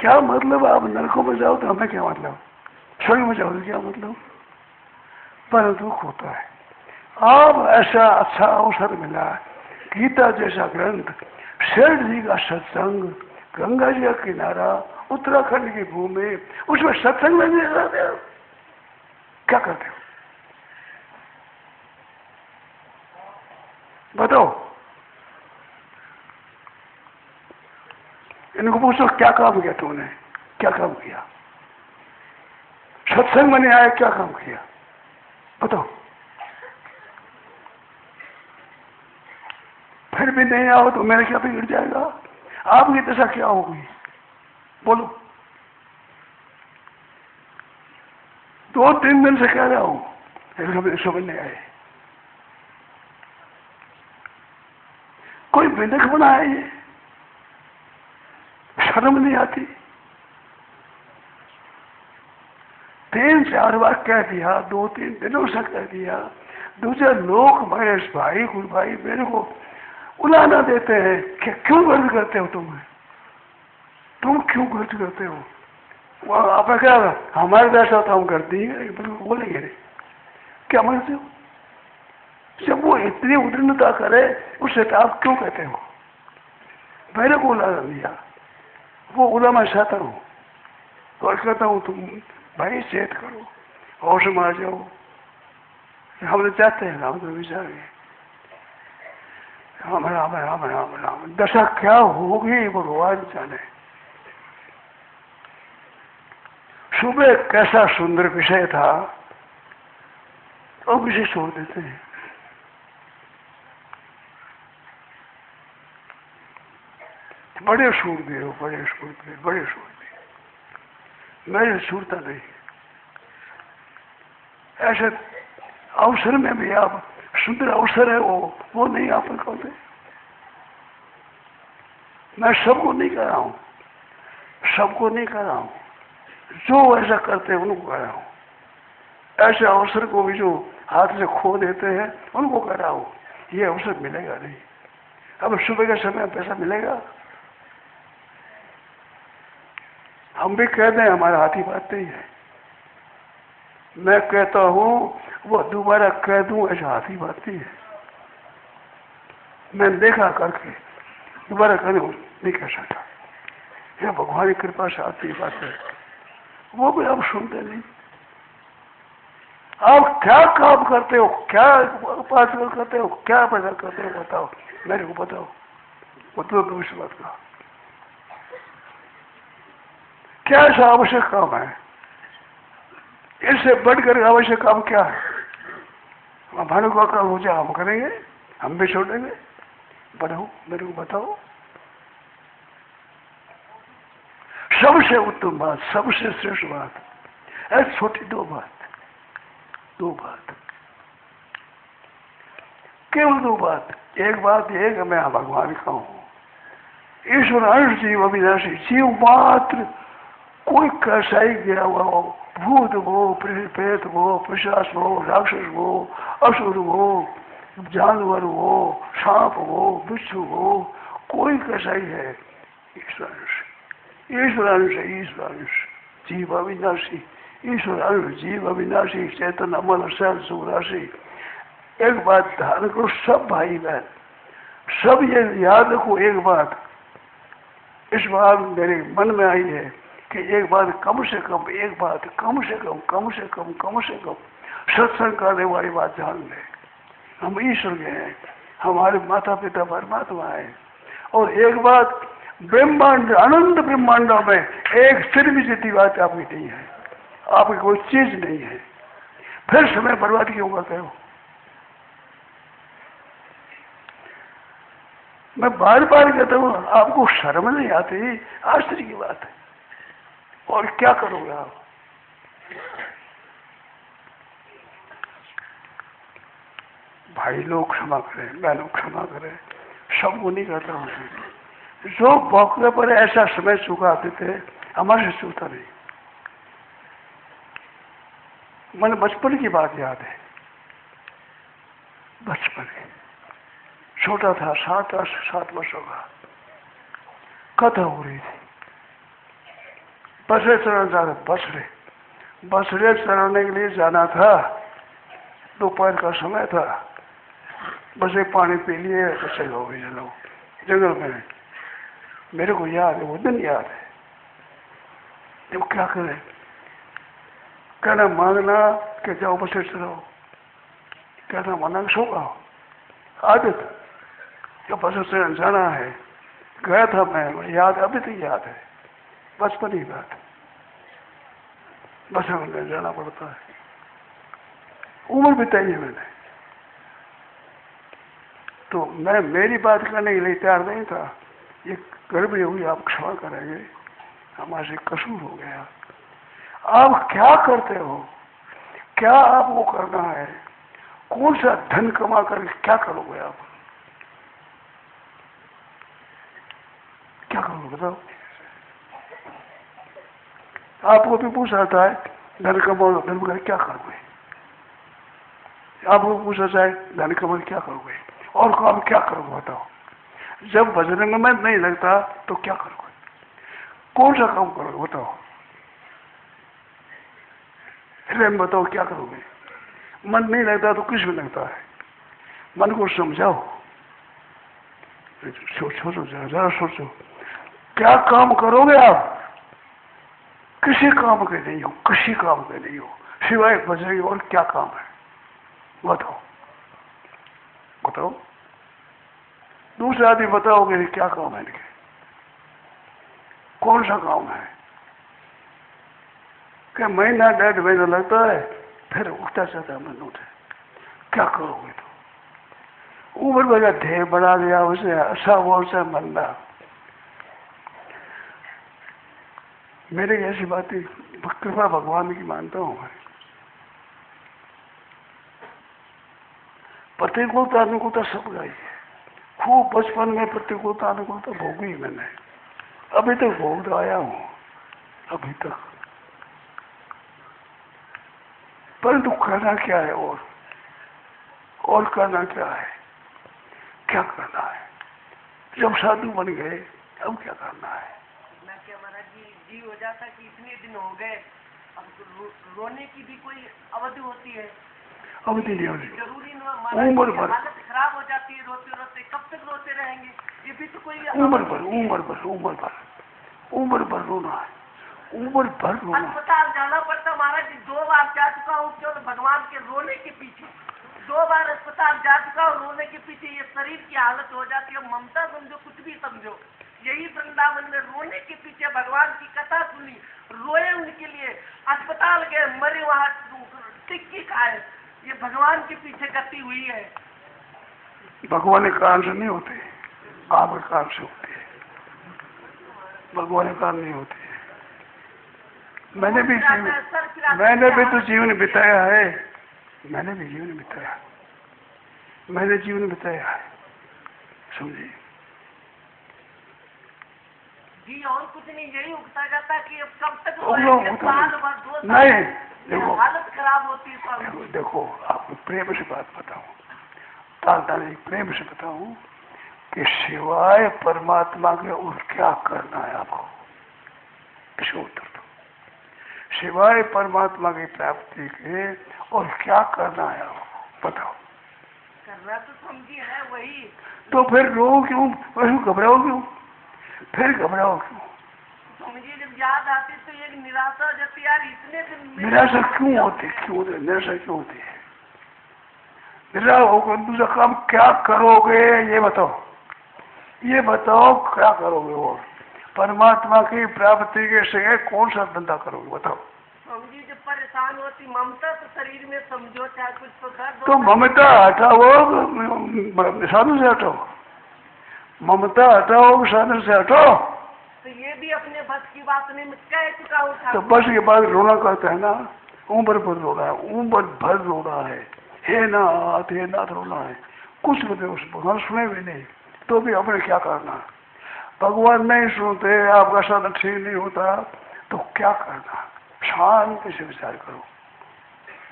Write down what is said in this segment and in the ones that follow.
क्या मतलब, आप नरकों में जाओ तो हमें क्या मतलब, स्वर्ग में जाओ तो क्या मतलब, पर दुख होता है। आप ऐसा अच्छा अवसर मिला, गीता जैसा ग्रंथ, शेठ जी का सत्संग, गंगा जी का किनारा, उत्तराखंड की भूमि, उसमें सत्संग में नहीं जाते हो, क्या करते हो बताओ? इनको पूछो क्या काम किया तूने, क्या काम किया, सत्संग में नहीं आया, क्या काम किया बताओ? फिर भी नहीं आओ तो मेरा क्या बिगड़ जाएगा, आपकी दशा क्या होगी बोलो? 2-3 दिन से कह रहा हूं, लेकिन समझ नहीं आए। कोई बिंदक बना है ये, शर्म नहीं आती? 3-4 बार कह दिया, 2-3 दिनों से कह दिया, दूसरे लोग महेश भाई कुल भाई मेरे को उलाना देते हैं कि क्यों गर्द करते हो तुम क्यों गर्द करते हो? वो आप क्या हमारे जैसा तो हम करते ही बिल्कुल बोलेंगे नहीं, क्या मरते हो? जब वो इतनी उद्दंडता करे उससे तो आप क्यों कहते हो? मेरे को उलाना दिया, वो उला मैं चाहता हूँ तो कहता हूँ तुम भाई चेत करो, होश में आ जाओ। हम तो चाहते हैं, हम तो विचार राम राम राम राम राम, दशा क्या होगी भगवान जाने। सुबह कैसा सुंदर विषय था, और विषय छोड़ देते हैं। बड़े सूरदेव हो, बड़े सूरदेव, बड़े सूरदेव, मेरे सूरता नहीं। ऐसे अवसर में भी आप सुंदर अवसर है वो नहीं आप कहते। मैं सबको नहीं कह रहा हूं, सबको नहीं कह रहा हूं, जो ऐसा करते हैं उनको कह रहा हूं। ऐसे अवसर को भी जो हाथ से खो देते हैं उनको कह रहा हूं, ये अवसर मिलेगा नहीं। अब सुबह के समय पैसा मिलेगा, हम भी कह दें हमारा हाथी बात नहीं है। मैं कहता हूं वो दोबारा कह दूं ऐसा हाथी बात नहीं है। मैं देखा करके दोबारा कहने नहीं कह सकता, यह भगवान की कृपा से आती बात है। वो भी आप सुनते नहीं। आप क्या काम करते हो, क्या उपास करते हो, क्या पैसा करते हो बताओ, मेरे को बताओ। मतलब भविष्य बात का क्या ऐसा आवश्यक काम है, इससे बढ़कर आवश्यक काम क्या है? हमारे को काम हो जाए हम करेंगे, हम भी छोड़ेंगे। बताओ मेरे को बताओ। सबसे उत्तम बात, सबसे श्रेष्ठ बात है, छोटी दो बात, केवल 2 बात। एक बात यह कि मैं भगवान का हूं, ईश्वर अंश जीव अविनाशी, जीव मात्र, कोई कैसा ही गिरा हुआ हो, भूत हो, प्रेत हो, पिशाच हो, राक्षस हो, असुर हो, जानवर हो, सांप हो, बिच्छू हो, कोई कैसा ही है, ईश्वरांश, ईश्वरांश, ईश्वरांश, जीव अविनाशी, ईश्वरांश, जीव अविनाशी, चेतन अमल सहल सुराशि। एक बात ध्यान करो सब भाई बहन, सब ये याद रखो। एक बात इस बार मेरे मन में आई है कि एक बात कम से कम, एक बात कम से कम, कम से कम, कम से कम सत्संग करने वाली बात जान ले। हम ईश्वर के हैं, हमारे माता पिता परमात्मा है। और एक बात, ब्रह्मांड, अनंत ब्रह्मांडों में एक सिर भी जितनी बात आपकी नहीं है, आपकी कोई चीज नहीं है, फिर समय बर्बाद क्यों करते हो? मैं बार बार कहता हूं, आपको शर्म नहीं आती? आश्चर्य की बात है। और क्या करोगे आप? भाई लोग क्षमा करें, मैं लोग क्षमा करें, सबको नहीं कहता हूं। जो मौके पर ऐसा समय चुका देते हमारे से चूता नहीं। मैंने बचपन की बात याद है, बचपन की, छोटा था, 7 वर्षों का, कथा हो रही थी। बसरे चढ़ना चाहता, बसरे चढ़ने के लिए जाना था। दोपहर का समय था, बसे पानी पी लिए तो चलो भाई चलो जंगल में। मेरे को याद है, वो दिन याद है। तो क्या करें, कहना मांगना कि जाओ बसे चलो, कहना मना सो गाओ। आदत जो बसे चढ़ने जाना है, गया था मैं, याद अभी तक याद है, बचपन की बात। बस में जाना पड़ता है, उम्र बिताई है मैंने। तो मैं मेरी बात करने के लिए तैयार नहीं था। ये गड़बड़ी हुई, आप क्षमा करेंगे, हमारे से कसूर हो गया। आप क्या करते हो, क्या आपको करना है, कौन सा धन कमा कर क्या करोगे आप, क्या करोगे बताओ। आपको भी पूछा था धन कमाओ, धन कमाओ क्या करोगे। आपको पूछा जाए धन कमाओ क्या करोगे, और काम क्या करोगे बताओ। जब बजरंग में नहीं लगता तो क्या करोगे, कौन सा काम करोगे बताओ। हृदय में बताओ क्या करोगे। मन नहीं लगता तो किस में लगता है, मन को समझाओ, सोचो जरा सोचो, क्या काम करोगे आप। किसी काम के नहीं हो, किसी काम के नहीं हो, सिवाय बजरंग और क्या काम है बताओ, बताओ। दूसरे आदमी बताओगे क्या काम है इनके, कौन सा काम है। क्या महीना 1.5 महीना लगता है, फिर उठता जाता मन उठे, क्या करोगे तो। उम्र भर ध्येय बढ़ा दिया उसे, अच्छा बोल से मरना। मेरे ऐसी बातें कृपा भगवान की मानता हूं मैं। प्रतिकूलता अनुकूलता सब गई है, खूब बचपन में प्रतिकूलता अनुकूलता भोगी मैंने, अभी तक भोग आया हूं अभी तक। परंतु करना क्या है, और करना क्या है, क्या करना है। जब साधु बन गए अब क्या करना है। मैं क्या महाराज जी हो जाता कि इतने दिन हो गए, अब तो रोने की भी कोई अवधि होती है। अवधि नहीं होती, जरूरी उम्र भर हालत खराब हो जाती है, रोते रोते कब तक रोते रहेंगे, ये भी तो कोई उम्र भर उम्र भर उम्र भर उम्र भर रोना है, उम्र भर रोना। अस्पताल जाना पड़ता महाराज जी, 2 बार जा चुका हूँ केवल भगवान के रोने के पीछे, 2 बार अस्पताल जा चुका हूँ रोने के पीछे। ये शरीर की हालत हो जाती है, ममता समझो कुछ भी समझो। यही वृंदावन में रोने के पीछे भगवान की कथा सुनी, रोए उनके लिए, अस्पताल गए, मरे वहां टिक्की खाए। ये भगवान के पीछे गति हुई है। भगवान के कारण से नहीं होते, आपके कारण से होती है, भगवान के कारण नहीं होती है। मैंने भी तो जीवन बिताया है, मैंने भी जीवन बिताया, मैंने जीवन बिताया है, समझिए जी। और कुछ नहीं, यही उगता जाता कि अब कब तक नहीं। देखो हालत खराब होती है। देखो आपको प्रेम से बात बताऊं, प्रेम से बताऊं कि सिवाय परमात्मा के और क्या करना है आपको, इसे उत्तर दो। सिवाय परमात्मा की प्राप्ति के और क्या करना है आपको बताओ। करना तो समझिए है वही, तो फिर रो क्यों, वही घबराओ क्यों, फिर घबराओ क्यों। मुझे जब याद आती तो एक निराशा हो जाती, यार इतने दिन निराशा क्यों होती, निराशा क्यों होती है। निराशा होकर दूसरा काम क्या करोगे ये बताओ, ये बताओ क्या करोगे। और परमात्मा की प्राप्ति के संगे कौन सा धंधा करोगे बताओ। जी जब परेशान होती ममता तो शरीर में समझो, चाहे कुछ तो दर्द तो ममता हटाओ, साधु से हटाओ, ममता हटाओ, साधु से हटाओ। तो ये भी अपने बस की बात नहीं, मैं कह चुका हूँ। तो बस के बाद रोना कहता है ना, उम्र भर रो रहा है, उम्र भर रो रहा है, हे नाथ रोना है। कुछ भी भगवान सुने भी नहीं तो भी अपने क्या करना। भगवान नहीं सुनते, आपका साधन ठीक नहीं होता तो क्या करना। शांति से विचार करो,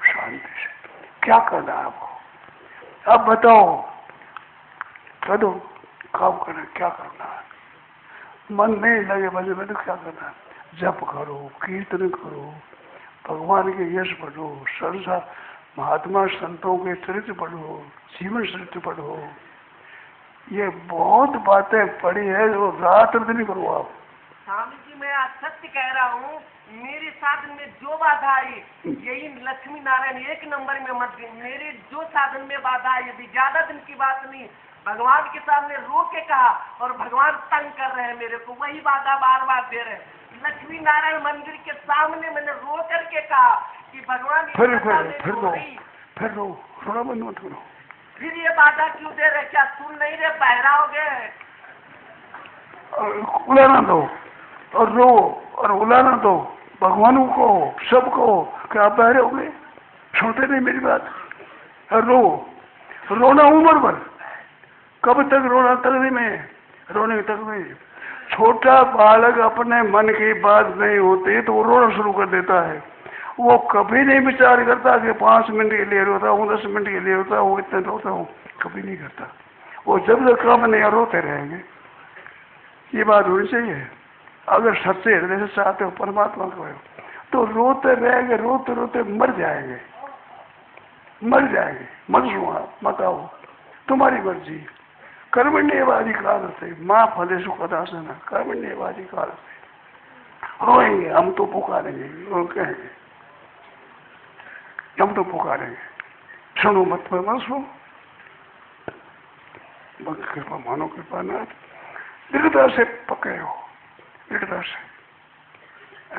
शांति से क्या करना है आपको। अब बताओ, काम करना क्या करना है। मन नहीं लगे भजन में तो क्या करना है। जप करो, कीर्तन करो, भगवान के यश पढ़ो, संसा महात्मा संतों के चरित्र पढ़ो, जीवन चरित्र पढ़ो। ये बहुत बातें पढ़ी है जो रात दिन करो आप। स्वामी जी मैं आज सत्य कह रहा हूँ, मेरे साधन में जो बाधा आई यही लक्ष्मी नारायण एक नंबर में मत गई। मेरे जो साधन में बाधा आई, यदि ज्यादा दिन की बात नहीं, भगवान के सामने रो के कहा और भगवान तंग कर रहे हैं मेरे को, वही बाधा बार बार दे रहे हैं। लक्ष्मी नारायण मंदिर के सामने मैंने रो करके कहा कि भगवान फिर रो, थोड़ा बंद मत करो। फिर ये बाधा क्यों दे रहे? क्या सुन नहीं रहे? बहरा हो गए? उलाना दो और रो और उलाना दो, भगवान को सबको। क्या आप बहरे हो गए? सुनते नहीं मेरी बात? रो, रोना उम्र भर। कब तक रोना? तक में रोने तक में। छोटा बालक अपने मन की बात नहीं होती तो वो रोना शुरू कर देता है। वो कभी नहीं विचार करता कि 5 मिनट के लिए रोता हूँ, 10 मिनट के लिए रोता हूँ, इतना रोता हूँ, कभी नहीं करता। वो जब तक काम नहीं रोते रहेंगे। ये बात होनी चाहिए। अगर सच्चे हृदय से चाहते हो परमात्मा को तो रोते रहेंगे, रोते रोते मर जाएंगे, मर जाएंगे। मत सुना, मत आओ, तुम्हारी मर्जी। कर्मण्यवादी काल से माँ फलेशु कदासन, कर्मण्यवादी काल से रोएंगे। हम तो पुकारेंगे और कहेंगे हम तो पुकारेंगे। सुनो मत सुनो, कृपा मानो, कृपा नाथ। दृढ़ता से पकड़े हो, दृढ़ता से।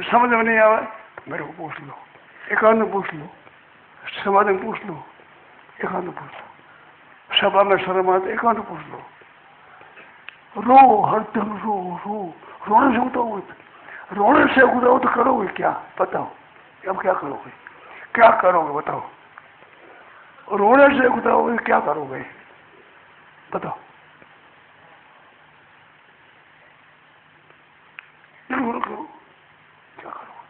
समझ में नहीं आवा तो मेरे को पूछ लो, एकांत पूछ लो, समाधि में पूछ लो, एकांत पूछ लो, सभा में शर्म आते एकांत पूछ लो। रो, हर दिन रो, रोने से उठाओ मत। रोने से उठाओ तो करोगे क्या? बताओ अब क्या करोगे? क्या करोगे बताओ? रोने से उठाओगे क्या करोगे? बताओ। बिल्कुल करो, क्या करोगे?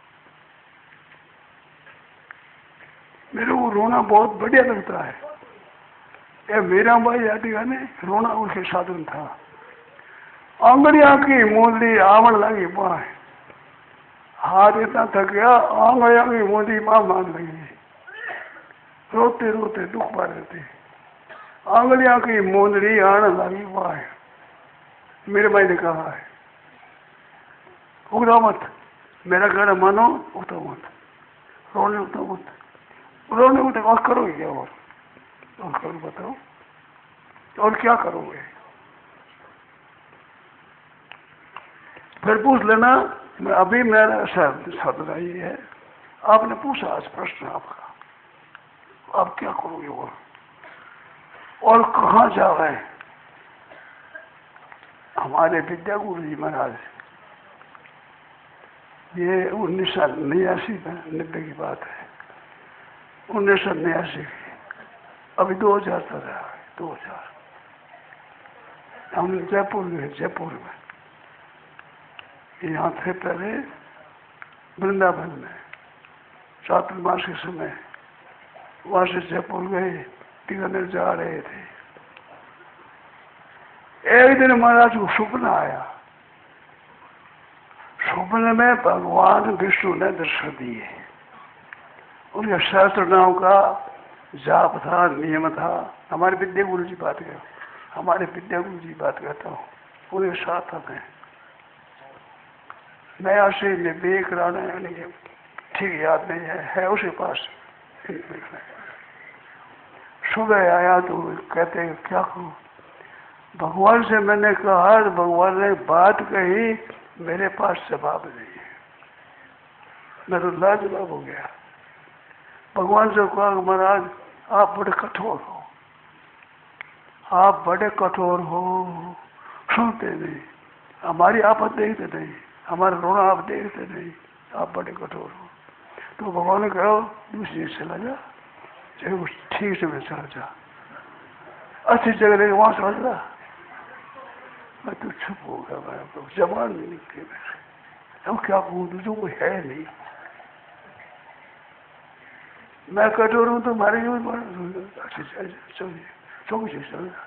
मेरे को रोना बहुत बढ़िया लगता है। ये मेरा भाई आदिगा ने रोना उसके साधन था। आंगड़िया की मूली आवण लगी बाएं, हाथ इतना थक गया, आंगड़िया की मूली मां मान लगी। रोते रोते दुख पा रहते, आंगड़िया की मूली आने लगी बाएं। मेरे भाई ने कहा है उगता मत, मेरा कहना मानो, उगता मत, रोने उगता मत, रोने उगता। और करोगे क्या? और करो, बताओ और क्या करोगे? फिर पूछ लेना। मैं अभी मेरा शब्द ये है, आपने पूछा आज प्रश्न आपका, आप क्या करोगे? और कहाँ जाओगे? हमारे विद्या गुरु जी महाराज, ये 1989 में 90 की बात है, 1989 अभी 2000 तक रहा है। 2000 हम जयपुर गए। जयपुर में यहाँ थे पहले वृंदावन में चातुर्मास के समय, वहां से जयपुर गए, टिकने जा रहे थे। एक दिन महाराज को सपना आया। सपने में भगवान विष्णु ने दर्शन दिए। उनके सहस्त्र नाम का जाप था, नियम था। हमारे विद्या गुरु जी बात कर, हमारे विद्या गुरु जी बात करता हूँ, उनके साथ हमें नया से विवेक राणा, ठीक याद नहीं है उसके पास। सुबह आया तो कहते क्या करूं? भगवान से मैंने कहा, भगवान ने बात कही, मेरे पास जवाब नहीं है। मैं तो लाजवाब हो गया। भगवान से कहा महाराज आप बड़े कठोर हो, आप बड़े कठोर हो, सुनते नहीं, हमारी आपत देखते नहीं, हमारा रोना आप देखते नहीं, आप बड़े कठोर हो। तो भगवान ने कहा दूसरी चला जा, चाहे ठीक से मैं चला जा, अच्छी जगह लेके वहां चला जा। मैं तो चुप हो गया, मैं तो जबान नहीं निकली मेरे। अब क्या कहूँ, जो कोई है नहीं। मैं कठोर हूँ तो मारे अच्छी चलिए चौकी से चल जा।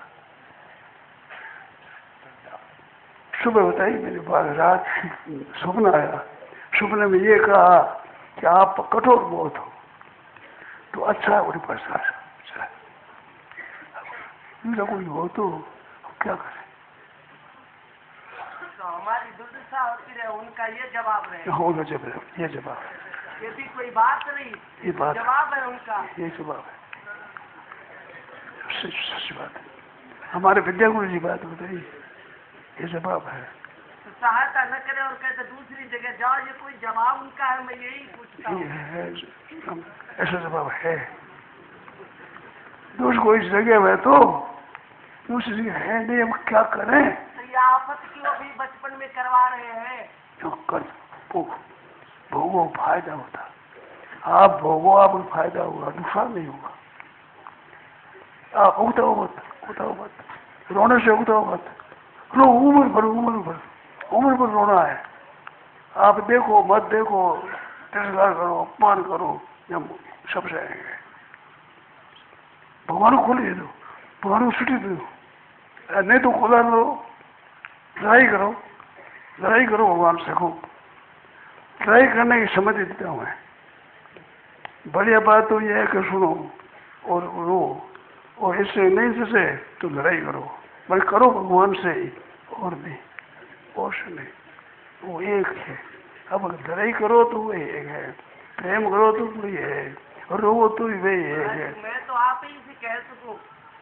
सुबह बताई मेरे बाद, रात सपना आया, सपने में ये कहा कि आप कठोर बहुत हो, तो अच्छा है उनके पास अच्छा है, कोई हो तो क्या करें। तो हमारी दुर्दशा होती रहे, उनका ये जवाब रहे, होगा जवाब, ये जवाब है, ये भी कोई बात नहीं, ये बात जवाब है उनका, ये जवाब है, सच बात है। हमारे विद्या गुरु जी बात बताइए, ये जवाब है। तो सहायता न करे और कहते दूसरी जगह जाओ, ये कोई जवाब उनका है? मैं यही पूछता हूँ। ऐसा जवाब है। दूसरी कोई जगह है तो दूसरी जगह है नहीं, हम क्या करें। तो ये आफत क्यों भी बचपन में करवा रहे हैं? भोगो फायदा होता, आप भोगो, आपको फायदा होगा, नुकसान नहीं होगा। आप उगताओ मत, रोने से उगताओ मत, रो उम्र भर रोना है। आप देखो मत देखो, तिरस्कार करो, अपमान करो, जब सब जाएंगे। भगवान को खोलिए दो, भगवान को छुट्टी दो, नहीं तो खुला लो, लड़ाई करो भगवान से खूब। लड़ाई करने की समझ देता हूँ मैं। बढ़िया बात तो यह है कि सुनो और रो, और इससे नहीं जैसे तो लड़ाई करो, भाई करो भगवान से ही, और नहीं, और से नहीं, वो एक है। अब अगर लड़ाई करो तो वो एक है, प्रेम करो तो वही है, और रो तो वही है। मैं तो आप ही से कह सकूँ,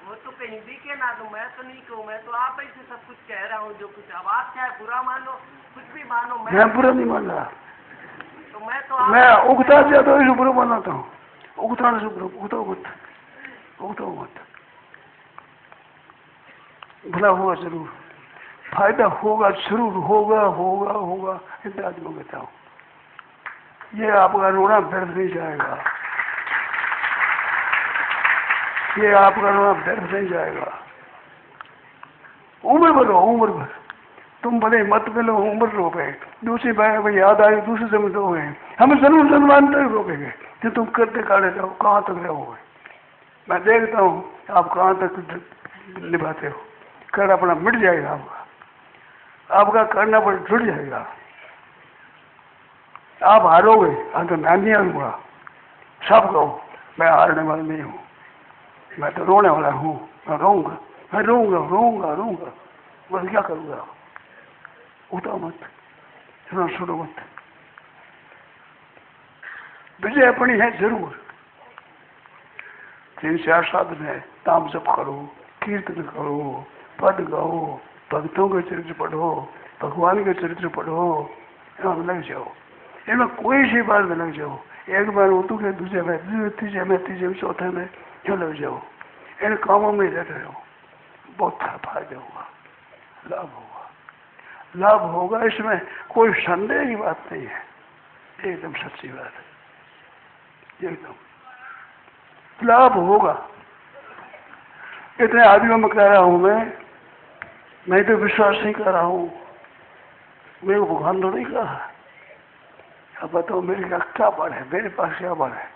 वो तो कहीं दिखे ना, तो मैं तो नहीं कहूँ, मैं तो आप ही से सब कुछ कह रहा हूँ जो कुछ। अब आप चाहे बुरा मानो, कुछ भी मानो, मैं बुरा नहीं मान रहा, तो मैं उगता ज्यादा इसे बुरा मानता हूँ। उगताने से उगताओ मत, भला होगा जरूर, फायदा होगा जरूर, होगा इतना आदमी कहता हूँ। ये आपका रोना व्यर्थ नहीं जाएगा, ये आपका रोना व्यर्थ नहीं जाएगा। उम्र भर तुम भले मत मिलो, उम्र रोके। दूसरी बार याद आई, दूसरे से रोगे, हमें जरूर जन्मांतर रोकेंगे कि तुम करते काटे जाओ, कहाँ तक रहोगे। मैं देखता हूँ आप कहाँ तक निभाते हो। करना अपना मिट जाएगा, आपका करना पर जुड़ जाएगा। आप हारोगे, तो मैं नहीं हारूंगा। सब कहो मैं हारने वाला नहीं हूँ, मैं तो रोने वाला हूँ, मैं रोऊंगा, बस क्या करूँगा। उठो मत, सुनो मत, विजय अपनी है जरूर। 3-4 साधन है, नाम जप करो, कीर्तन करो, पद गाओ, भक्तों के चरित्र पढ़ो, भगवान के चरित्र पढ़ो, इनमें लग जाओ। इनमें कोई सी बात में लग जाओ। एक बार उर्दू के दूसरे में, तीसरे में, चौथे में क्यों लग जाओ। इन कामों में लगे रहो, बहुत फायदा होगा, लाभ होगा। इसमें कोई संदेह की बात नहीं है, एकदम सच्ची बात है, एकदम लाभ होगा। इतने आदमियों में कह रहा हूं मैं तो विश्वास नहीं कर रहा हूं, मेरे को भगवान तो नहीं कहा। अब बताओ मेरे क्या बल है, मेरे पास क्या बल है,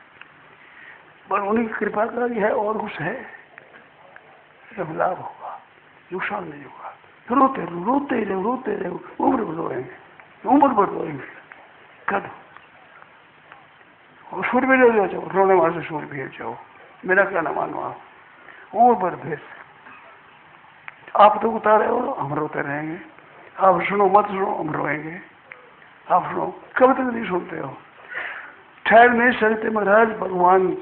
पर उन्हीं की कृपा करी है, और कुछ है। जब लाभ होगा, नुकसान नहीं होगा। रोते रहे, उम्र भर रोएंगे, कर और सुर भी ले जाओ, रोने वाले से सुर भी जाओ, मेरा क्या ना मानो। आप उम्र भर भेज, आप तो उतारे हो, हम रोते रहेंगे। आप सुनो मत सुनो, हम रोएंगे। आप सुनो, कब तक नहीं सुनते हो। ठहर नहीं सकते महाराज भगवान,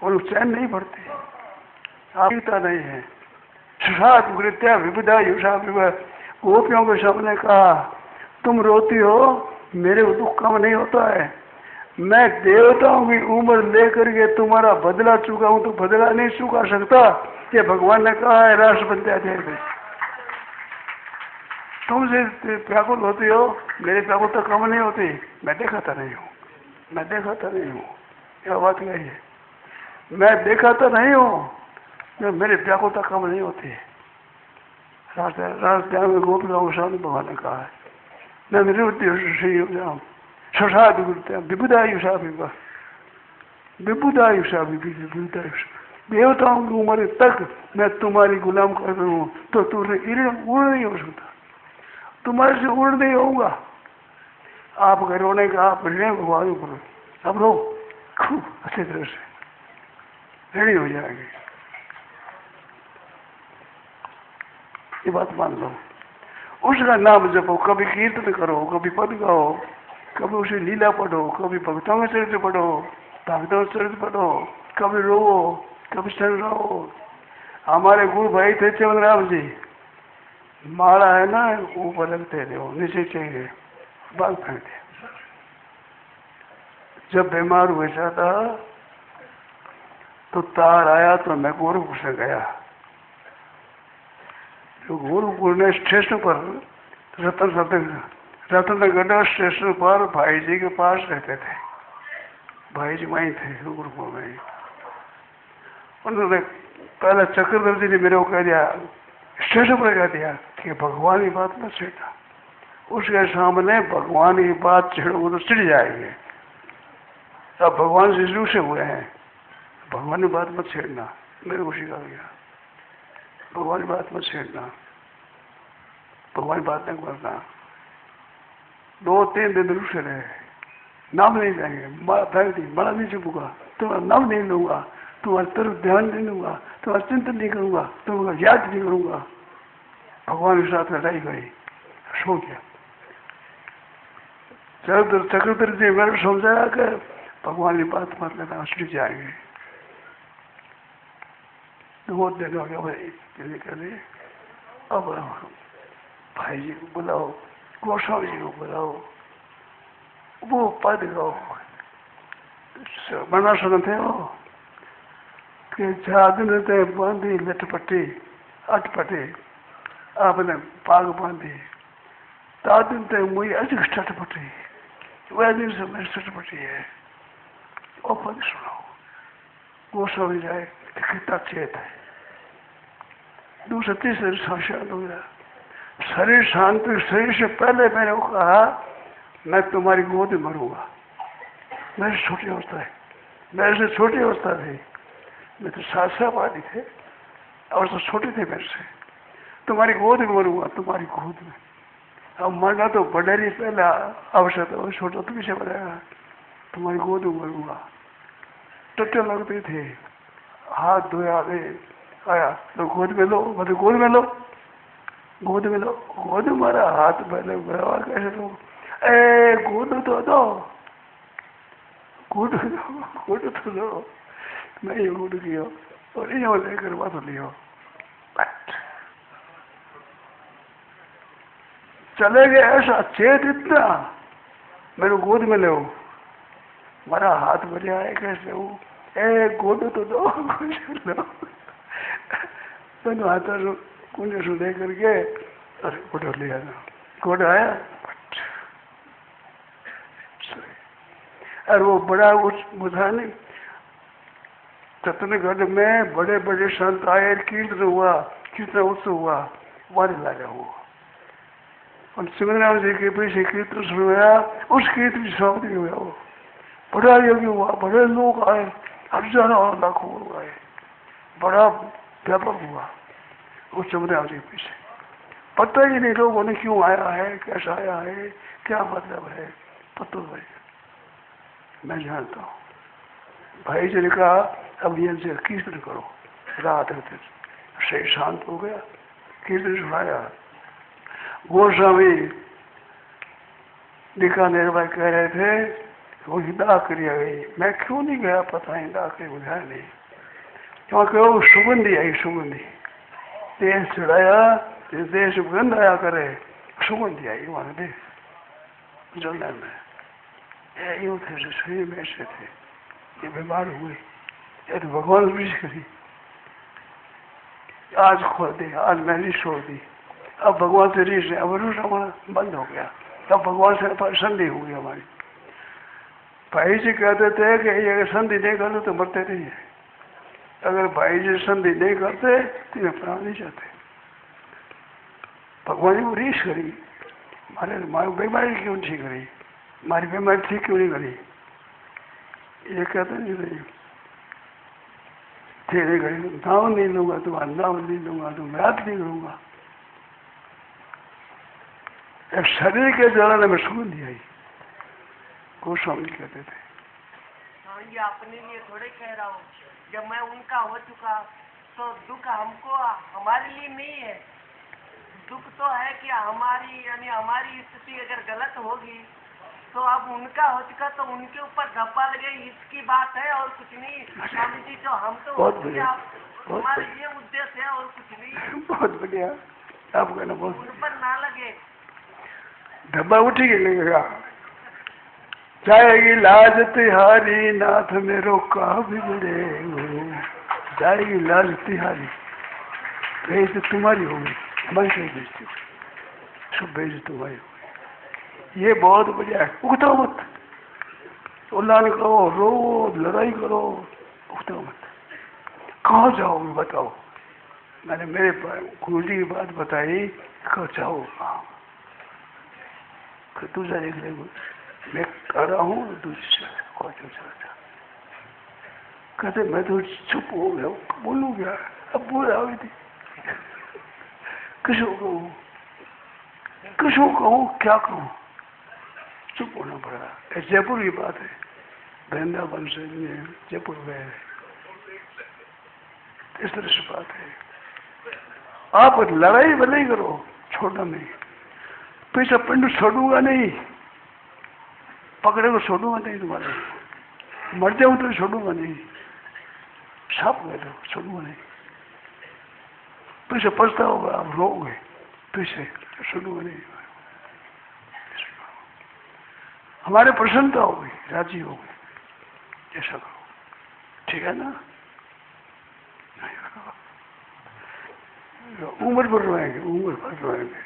और चैन नहीं पड़ते, आपता नहीं है। सुषात्मृत्या विविधा युषा विवाह, गोपियों के सामने कहा तुम रोती हो, मेरे को दुख कम नहीं होता है। मैं देवताओं की उम्र लेकर के तुम्हारा बदला चुका हूं, तो बदला नहीं चुका सकता, ये भगवान ने कहा है राष्ट्रपति अध्याय में। तुमसे व्याकुल होती हो, मेरे व्याकुलता कम नहीं होती। मैं देखाता नहीं हूँ, क्या बात यही है, मैं देखाता नहीं हूँ, मेरे व्याकुलता कम नहीं होती। राष्ट्र में गोपियों के सामने भगवान ने कहा है मैं निवृत्ति विबुधायुषा देवताओं की उम्र तक मैं तुम्हारी गुलाम कर रहा हूँ, तो तुझे उड़ नहीं हो सकता, तुम्हारे से उड़ नहीं होगा। आपके रोने का आप ऋण भगवान ऊपर, अब रो खूब अच्छी तरह से, ऋणी हो जाएंगे। ये बात मान लो। उसका नाम जपो, कभी कीर्तन करो, कभी पद गाओ, कभी उसे लीला पढ़ो, कभी भक्तों का चरित्र पढ़ो, भक्तों का चरित्र पढ़ो, कभी रोवो, कभी शरण रहो। हमारे गुरु भाई थे चवन राम जी, माला है ना ऊपर रखते थे, वो नीचे चाहिए बाल फेंक दिया। जब बीमार हुआ था तो तार आया तो मैं गोरखपुर से गया। तो गोरखपुर ने स्टेशन पर रतनगढ़ स्टेशन पर भाई जी के पास रहते थे। भाई जी वहीं थे गोरखपुर में। उन्होंने पहले चक्रधर जी ने मेरे को कह दिया, स्टेशन पर कह दिया कि भगवान की बात मत छेड़ना। उसके सामने भगवान की बात छेड़ोगे तो चिढ़ जाएंगे। अब भगवान से रूठे हुए हैं, भगवान की बात मत छेड़ना। मेरे को सिखा गया, भगवान की बात मत छेड़ना, भगवान की बात नहीं करना। 2-3 दिन रूठे रहे, नाम नहीं लेंगे, बड़ा नहीं चुपूंगा, तुम्हारा नाम नहीं लूंगा, तुम्हारी तरफ ध्यान नहीं दूंगा, तुम्हारा चिंतन नहीं करूंगा, तुम्हारा याद नहीं करूंगा। भगवान के साथ लड़ाई गई, सो गया। चक्रधर जी मेरे समझाया कि भगवान की बात मत लेना, असली जाएंगे। 2 दिन हो गया भाई निकले। अब भाई जी को बुलाओ, गोस्वामी जी को बुलाओ, वो पद गाओ। बना सुनते हो कि जागन ते बांधी लटपटी अटपटी, आपने पाग बांधी, तादिन ते मुई अजग टटपटी, वह दिन से मेरी टटपटी है। और पद सुनाओ। गोस्वामी जाए कितना चेत है। दूसरे तीसरे शांत हो गया। शरीर शांत, शरीर से पहले मैंने वो कहा मैं तुम्हारी गोद में मरूंगा। मेरी छोटी अवस्था है, मेरे से छोटी अवस्था थी, मैं तो 7 आदि थे और तो छोटे थे मेरे से। तुम्हारी गोद में मरूंगा, तुम्हारी गोद में। अब मरना तो बड़े पहला आवश्यक है, छोटा तो पीछे बढ़ेगा। तुम्हारी गोद में मरूंगा। टट्टे लगते थे, हाथ धोया आया तो गोद में लो, मतलब गोद में लो, गोद में लो। गोद मारा हाथ पहले बराबर कैसे लो, ए गोद तो दो, गोद तो दो। मैं ये गोद किया और ये लेकर बात लियो। चले गए ऐसा चेत इतना, मेरे गोद में लो, मारा हाथ भरिया है कैसे वो, ए गोद तो दो, लो। दोनों हाथों कुंज से ले करके अरे गोड़ लिया, गोड़ आया और वो बड़ा बुझा नहीं। रतनगढ़ में बड़े बड़े संत आए, कीर्तन हुआ, कीर्तन उत्सव हुआ, वारी लाया हुआ। और सिमरन जी के पीछे कीर्तन सुनाया, उस कीर्तन की समाप्ति हुआ। वो बड़ा योगी हुआ, बड़े लोग आए, हजारों और लाखों लोग आए, बड़ा व्यापक हुआ उस सिमरन जी के पीछे। पता ही नहीं लोगों ने क्यों आया है, कैसा आया है, क्या मतलब है, पता नहीं। मैं जानता हूँ। भाई जी ने कहा अब ये से कीर्तन करो। रात रहते सही शांत हो गया, कीर्तन सुनाया। गोस्वामी बीकानेर भाई कह रहे थे वो हिदा करिया गई, मैं क्यों नहीं गया पता नहीं, हिदा के बुझाया नहीं। क्योंकि वो सुगंधी आई, सुगंधी तेज चढ़ाया, देश गंध आया करे, सुगंधी आई वहां दे जलने में। यूं थे शरीर में ऐसे थे, ये बीमार हुए, ये तो भगवान विश करी, आज खोल दी, आज मैंने छोड़ दी। अब भगवान से रीस है, अब रूस हमारा बंद हो गया, तब भगवान से संधि हो गई हमारी। भाई जी कहते थे कि ये अगर संधि नहीं करते तो मरते नहीं है, अगर भाई जी संधि नहीं करते तो ये प्राण नहीं जाते। भगवान ने वो रीस करी, मारी बीमारी क्यों ठीक करी, हमारी बीमारी ठीक क्यों नहीं करी, ये कहते नहीं तेरे घड़ी नाम नहीं लूंगा, तुम्हारा नाम नहीं लूंगा, तुम याद नहीं करूंगा। शरीर के जलाने में सुगंधी आई, गोस्वामी कहते थे। हाँ, ये अपने लिए थोड़े कह रहा हूँ। जब मैं उनका हो चुका तो दुख हमको हमारे लिए नहीं है। दुख तो है कि हमारी यानी हमारी स्थिति अगर गलत होगी तो अब उनका हो चुका तो उनके ऊपर धब्बा लगे, इसकी बात है और कुछ नहीं। स्वामी जी तो हम तो बहुत बढ़िया, हमारे ये उद्देश्य है और कुछ नहीं। बहुत बढ़िया, आप कहना बहुत उन पर ना लगे। धब्बा उठी के लगेगा। जाएगी लाज तिहारी नाथ मेरो का बिगड़े हो, जाएगी लाज तिहारी, बेइज्जत तुम्हारी होगी, हमारी कोई बेइज्जती होगी, सब बेइज्जत तुम्हारी होगी। ये बहुत बढ़िया है। उगता मत, उल्लान करो, रो, लड़ाई करो, उगता मत। कहाँ जाओगे बताओ? मैंने मेरे गुरु जी की बात बताई, कहाँ जाओ? तू जा देख ले, मैं कर रहा हूँ, तू चला। कहते मैं तो चुप हो गया, बोलूँ क्या? अब बोल रहा थी, किसको कहूँ, क्या कहूँ? चुप होना पड़ा। जयपुर की बात है, वृंदावन से जयपुर गए, इस तरह से बात है। आप लड़ाई भलाई करो, छोड़ना नहीं। पीछे पिंड छोड़ूंगा नहीं, पकड़े को छोड़ूंगा नहीं, तुम्हारे मर जाऊं तो छोड़ूंगा नहीं, साफ कह दो, छोड़ूंगा नहीं। पीछे पछताओगे, आप रोओगे, पीछे छोड़ूंगा नहीं। हमारे प्रसन्नता होगी, राजी होगी, ऐसा करो, ठीक है ना? उम्र पर रोएंगे, उम्र पर रोएंगे,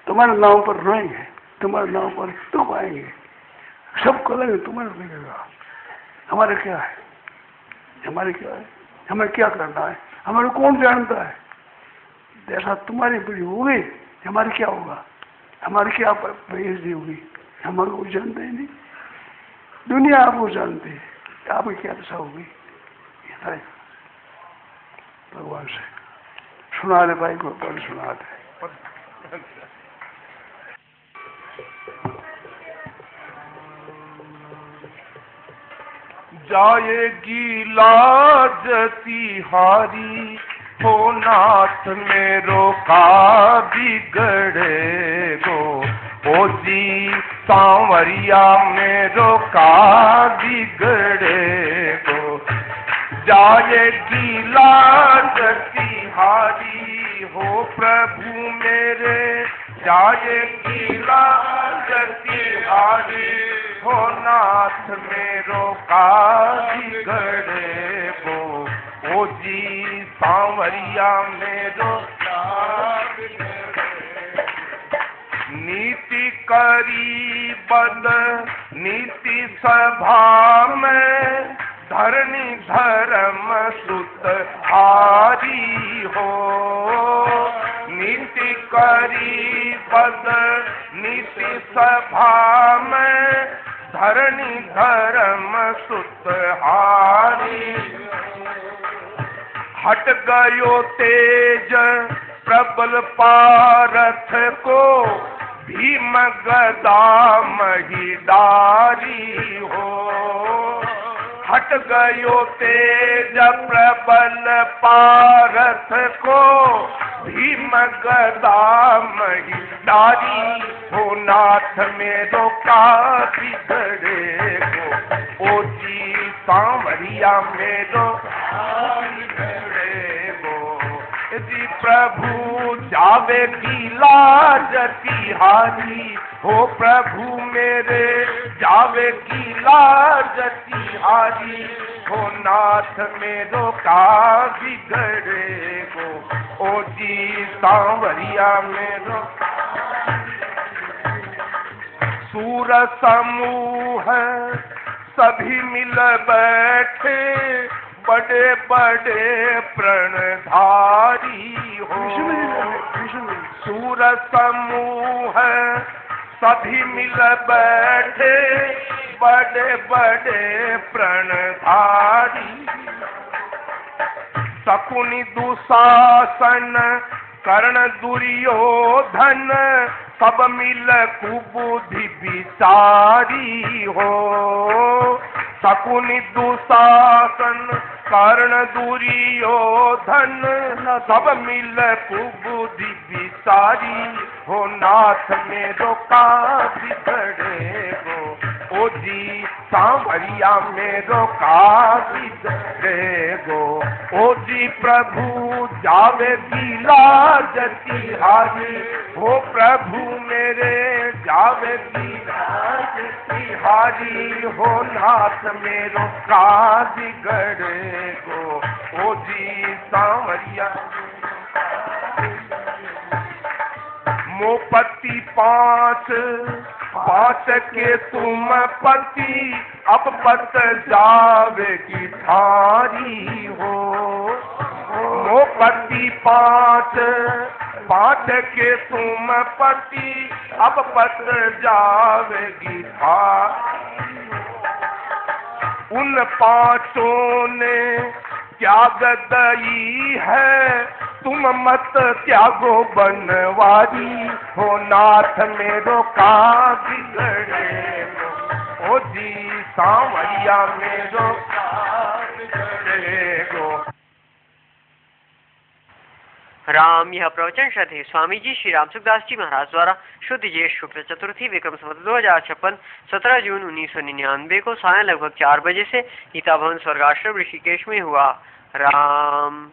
तुम्हारे नाम पर रोएंगे, तुम्हारे नाम पर तुम आएंगे, सब करेंगे, तुम्हारे लगेगा। हमारे क्या है, हमारे क्या है, हमें क्या करना है, हमारे कौन जानता है? जैसा तुम्हारी बुरी होगी, हमारी क्या होगा, हमारी क्या बेइज्जती होगी, हमारे को जानते ही नहीं। दुनिया आपको जानती है, आपकी क्या दशा होगी। भगवान से सुना दे भाई को, पढ़ सुना दे। जाएगी लाज तिहारी हो नाथ मेरो का बिगड़े गो, ओ जी सांवरिया मेरो का बिगड़े गो। जाएगी लाज तिहारी हो प्रभु मेरे, जाएगी लाज तिहारी हो नाथ मेरो का बिगड़े गो, ओ जी सांवरिया मेरो का बिगड़े। नीति करी बद नीति सभा में, धरणी धर्म सुत हारी हो। नीति करी बद नीति सभा में, धरणी धर्म सुत हारी। हट गयो तेज प्रबल पारथ को, भीम गदा महिदारी हो। हट गयो तेज प्रबल पारथ को, भीम गदा महिदारी हो। नाथ मेरो का बिगड़े गो, ओ जी सांवरिया मेरो बिगड़े गो। जी प्रभु जावेगी लाज तिहारी हो प्रभु मेरे, जावेगी लाज तिहारी हो नाथ मेरो का बिगड़े गो, ओ जी सांवरिया मेरो। सूर समूह सभी मिल बैठे, बड़े बड़े प्रणधारी हो। सूर समूह सभी मिल बैठे, बड़े बड़े प्रणधारी। शकुनि दुशासन कर्ण दुर्योधन, सब मिल कुबुद्धि विचारी हो। शकुनि दुशासन कर्ण दुर्योधन सब मिल कुबुद्धि विचारी हो। नाथ मेरो का बिगड़े गो, ओ जी सांवरिया मेरो का बिगड़े गो। ओ जी प्रभु जावे गीला जतिहारी हो। प्रभु मेरे जावे गीला जतिहारी हो। नाथ मेरो का बिगड़े गो, ओ जी सांवरिया। मोपति पांच पांच के तुम पति, अब पत जावेगी थारी हो। मोपति पांच पांच के तुम पति, अब पत जावेगी थारी। उन पांचों ने त्याग दई है, तुम मत त्यागो बनवारी हो। नाथ मेरो का बिगड़े गो, ओ जी सांवरिया मेरो का बिगड़े गो। राम यह प्रवचन श्रद्धेय स्वामी जी श्री राम सुखदास जी महाराज द्वारा शुद्ध ज्येष्ठ शुक्ल चतुर्थी विक्रम संवत 2056 17 जून 1999 को सायं लगभग 4 बजे से गीता भवन स्वर्गाश्रम ऋषिकेश में हुआ। राम।